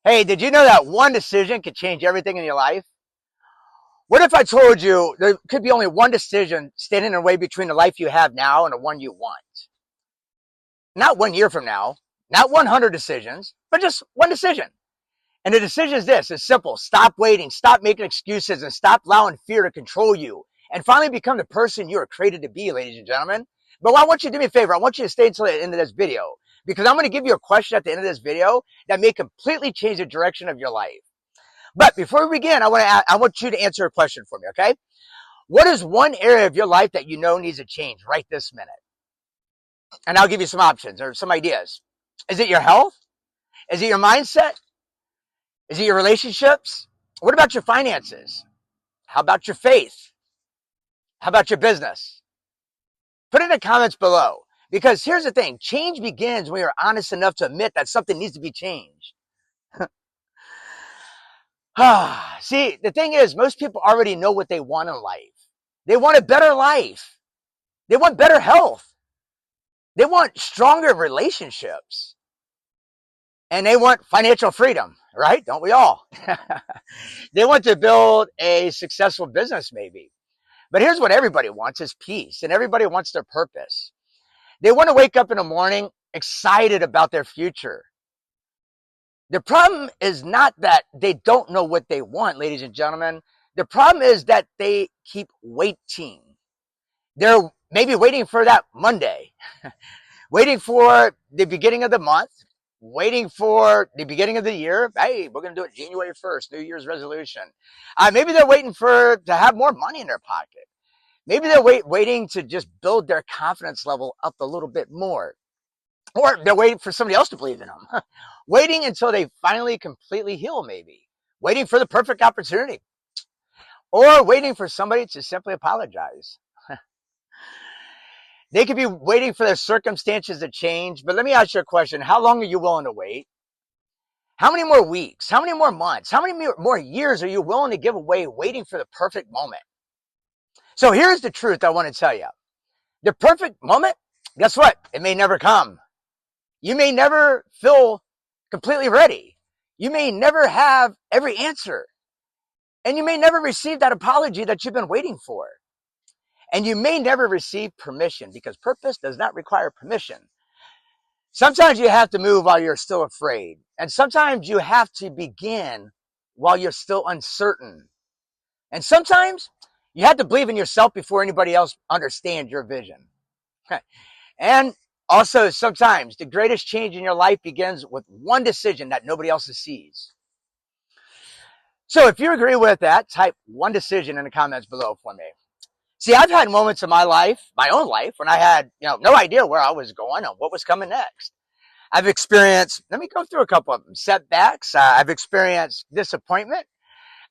Hey, did you know that one decision could change everything in your life? What if I told you there could be only one decision standing in the way between the life you have now and the one you want? Not 1 year from now, not 100 decisions, but just one decision. And the decision is this. It's simple. Stop waiting, stop making excuses, and stop allowing fear to control you. And finally become the person you are created to be, ladies and gentlemen. But I want you to do me a favor. I want you to stay until the end of this video, because I'm going to give you a question at the end of this video that may completely change the direction of your life. But before we begin, I want you to answer a question for me, okay? What is one area of your life that you know needs to change right this minute? And I'll give you some options or some ideas. Is it your health? Is it your mindset? Is it your relationships? What about your finances? How about your faith? How about your business? Put it in the comments below. Because here's the thing. Change begins when you're honest enough to admit that something needs to be changed. See, the thing is, most people already know what they want in life. They want a better life. They want better health. They want stronger relationships. And they want financial freedom, right? Don't we all? They want to build a successful business, maybe. But here's what everybody wants is peace, and everybody wants their purpose. They want to wake up in the morning excited about their future. The problem is not that they don't know what they want, ladies and gentlemen. The problem is that they keep waiting. They're maybe waiting for that Monday, waiting for the beginning of the month, waiting for the beginning of the year. Hey, we're going to do it January 1st, New Year's resolution. Maybe they're waiting to have more money in their pocket. Maybe they're waiting to just build their confidence level up a little bit more. Or they're waiting for somebody else to believe in them. Waiting until they finally completely heal, maybe. Waiting for the perfect opportunity. Or waiting for somebody to simply apologize. They could be waiting for their circumstances to change. But let me ask you a question. How long are you willing to wait? How many more weeks? How many more months? How many more years are you willing to give away waiting for the perfect moment? So here's the truth I want to tell you. The perfect moment, guess what? It may never come. You may never feel completely ready. You may never have every answer. And you may never receive that apology that you've been waiting for. And you may never receive permission, because purpose does not require permission. Sometimes you have to move while you're still afraid. And sometimes you have to begin while you're still uncertain. And sometimes you have to believe in yourself before anybody else understands your vision. And also, sometimes the greatest change in your life begins with one decision that nobody else sees. So if you agree with that, type one decision in the comments below for me. See, I've had moments in my life, my own life, when I had no idea where I was going or what was coming next. I've experienced, let me go through a couple of them, setbacks. I've experienced disappointment.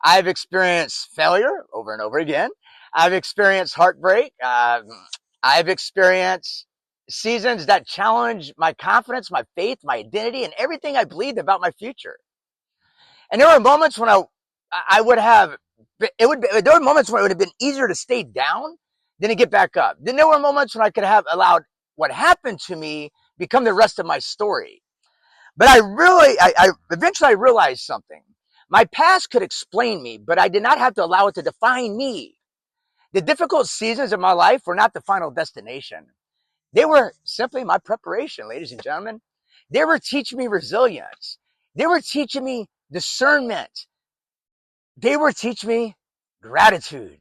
I've experienced failure over and over again. I've experienced heartbreak. I've experienced seasons that challenge my confidence, my faith, my identity, and everything I believed about my future. And there were moments when I would have, there were moments when it would have been easier to stay down than to get back up. Then there were moments when I could have allowed what happened to me become the rest of my story. But I eventually realized something. My past could explain me, but I did not have to allow it to define me. The difficult seasons of my life were not the final destination. They were simply my preparation, ladies and gentlemen. They were teaching me resilience. They were teaching me discernment. They were teaching me gratitude.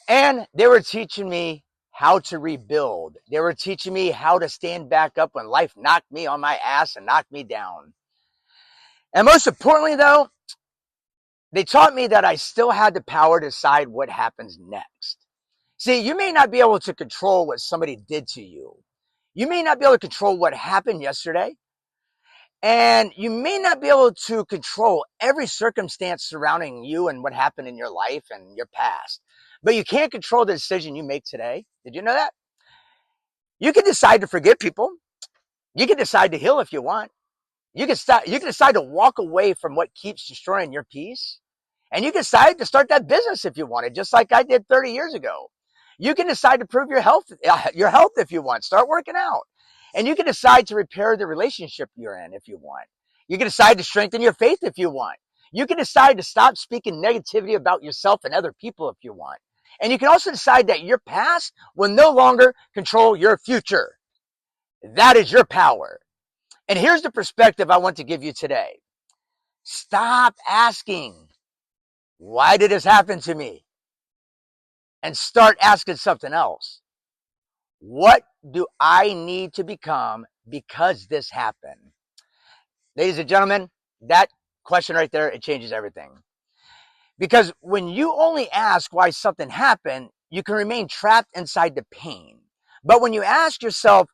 And they were teaching me how to rebuild. They were teaching me how to stand back up when life knocked me on my ass and knocked me down. And most importantly, though, they taught me that I still had the power to decide what happens next. See, you may not be able to control what somebody did to you. You may not be able to control what happened yesterday. And you may not be able to control every circumstance surrounding you and what happened in your life and your past. But you can't control the decision you make today. Did you know that? You can decide to forgive people. You can decide to heal if you want. You can decide to walk away from what keeps destroying your peace. And you can decide to start that business if you wanted, just like I did 30 years ago. You can decide to prove your health if you want. Start working out. And you can decide to repair the relationship you're in if you want. You can decide to strengthen your faith if you want. You can decide to stop speaking negativity about yourself and other people if you want. And you can also decide that your past will no longer control your future. That is your power. And here's the perspective I want to give you today. Stop asking, why did this happen to me? And start asking something else. What do I need to become because this happened? Ladies and gentlemen, that question right there, it changes everything. Because when you only ask why something happened, you can remain trapped inside the pain. But when you ask yourself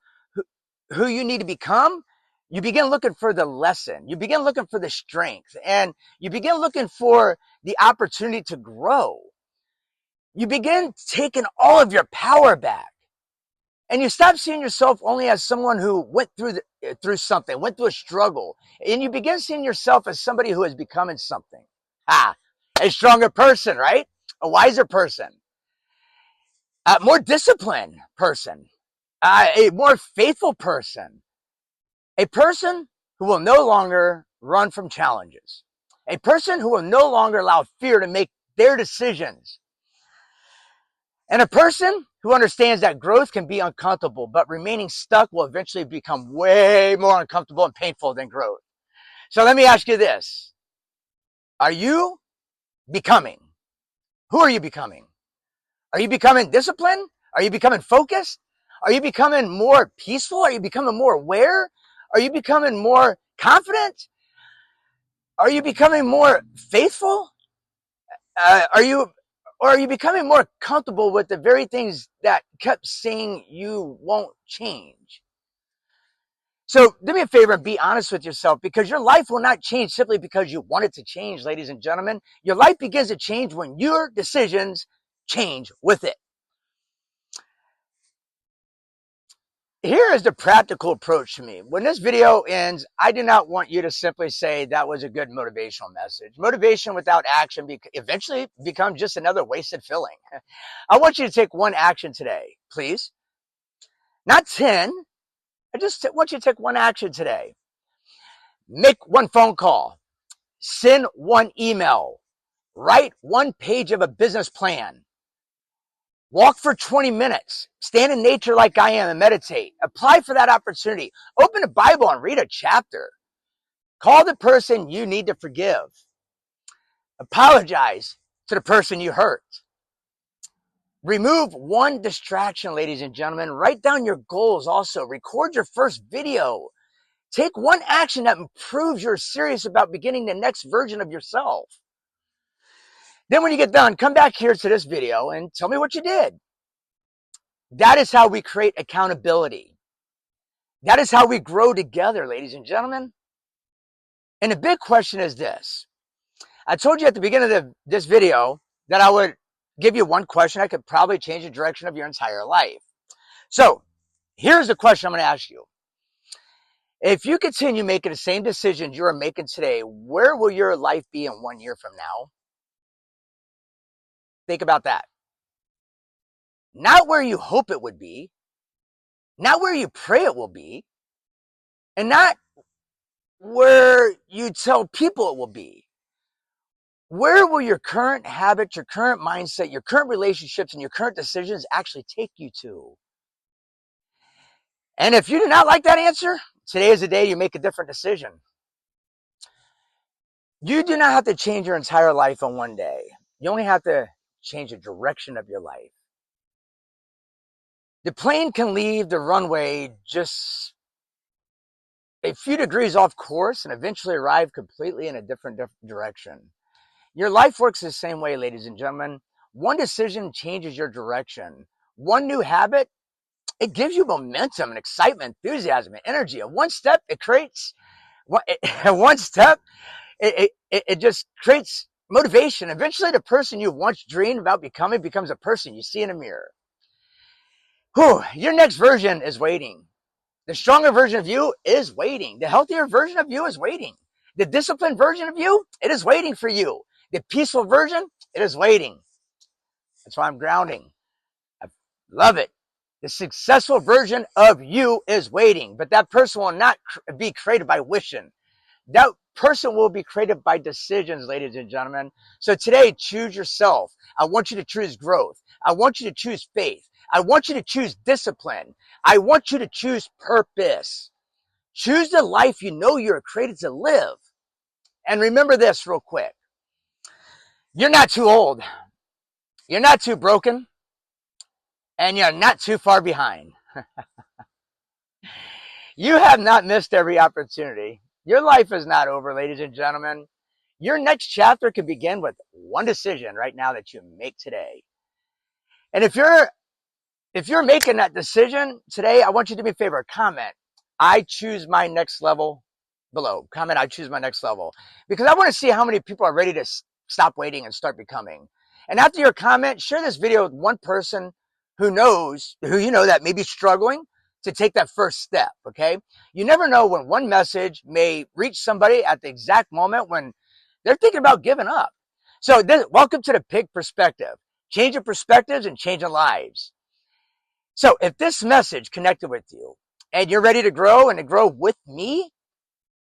who you need to become, you begin looking for the lesson. You begin looking for the strength. And you begin looking for the opportunity to grow. You begin taking all of your power back. And you stop seeing yourself only as someone who went through something, went through a struggle. And you begin seeing yourself as somebody who is becoming something. A stronger person, right? A wiser person. A more disciplined person. A more faithful person. A person who will no longer run from challenges. A person who will no longer allow fear to make their decisions. And a person who understands that growth can be uncomfortable, but remaining stuck will eventually become way more uncomfortable and painful than growth. So let me ask you this. Are you becoming? Who are you becoming? Are you becoming disciplined? Are you becoming focused? Are you becoming more peaceful? Are you becoming more aware? Are you becoming more confident? Are you becoming more faithful? Are you becoming more comfortable with the very things that kept saying you won't change? So do me a favor and be honest with yourself, because your life will not change simply because you want it to change, ladies and gentlemen. Your life begins to change when your decisions change with it. Here is the practical approach to me. When this video ends, I do not want you to simply say that was a good motivational message. Motivation without action eventually becomes just another wasted feeling. I want you to take one action today, please. Not 10. I just want you to take one action today. Make one phone call. Send one email. Write one page of a business plan. Walk for 20 minutes. Stand in nature like I am and meditate. Apply for that opportunity. Open the Bible and read a chapter. Call the person you need to forgive. Apologize to the person you hurt. Remove one distraction, ladies and gentlemen. Write down your goals also. Record your first video. Take one action that proves you're serious about beginning the next version of yourself. Then when you get done, come back here to this video and tell me what you did. That is how we create accountability. That is how we grow together, ladies and gentlemen. And the big question is this. I told you at the beginning of this video that I would give you one question that could probably change the direction of your entire life. So here's the question I'm going to ask you. If you continue making the same decisions you are making today, where will your life be in 1 year from now? Think about that. Not where you hope it would be, not where you pray it will be, and not where you tell people it will be. Where will your current habits, your current mindset, your current relationships, and your current decisions actually take you to? And if you do not like that answer, today is the day you make a different decision. You do not have to change your entire life in one day. You only have to change the direction of your life. The plane can leave the runway just a few degrees off course and eventually arrive completely in a different direction. Your life works the same way, ladies and gentlemen. One decision changes your direction. One new habit, it gives you momentum and excitement, enthusiasm, and energy. And one step, it creates, one step, it just creates motivation. Eventually, the person you once dreamed about becoming becomes a person you see in a mirror. Your next version is waiting. The stronger version of you is waiting. The healthier version of you is waiting. The disciplined version of you, it is waiting for you. The peaceful version, it is waiting. That's why I'm grounding. I love it. The successful version of you is waiting, but that person will not be created by wishing. That person will be created by decisions, ladies and gentlemen. So today, choose yourself. I want you to choose growth. I want you to choose faith. I want you to choose discipline. I want you to choose purpose. Choose the life you know you're created to live. And remember this real quick. You're not too old. You're not too broken. And you're not too far behind. You have not missed every opportunity. Your life is not over, ladies and gentlemen. Your next chapter can begin with one decision right now that you make today. And if you're making that decision today, I want you to do me a favor. Comment, I choose my next level below. Comment, I choose my next level. Because I want to see how many people are ready to stop waiting and start becoming. And after your comment, share this video with one person who you know that may be struggling to take that first step, okay? You never know when one message may reach somebody at the exact moment when they're thinking about giving up. So welcome to the Pigg Perspective. Changing perspectives and changing lives. So if this message connected with you and you're ready to grow and to grow with me,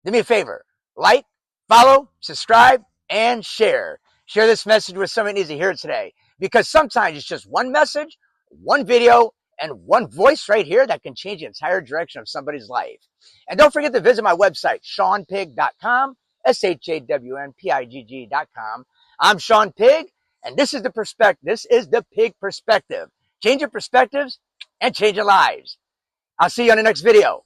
do me a favor. Like, follow, subscribe, and share. Share this message with someone who needs to hear it today. Because sometimes it's just one message, one video, and one voice right here that can change the entire direction of somebody's life. And don't forget to visit my website, ShawnPigg.com, ShawnPigg.com. I'm Shawn Pigg, and this is the Pigg Perspective. Changing perspectives and changing lives. I'll see you on the next video.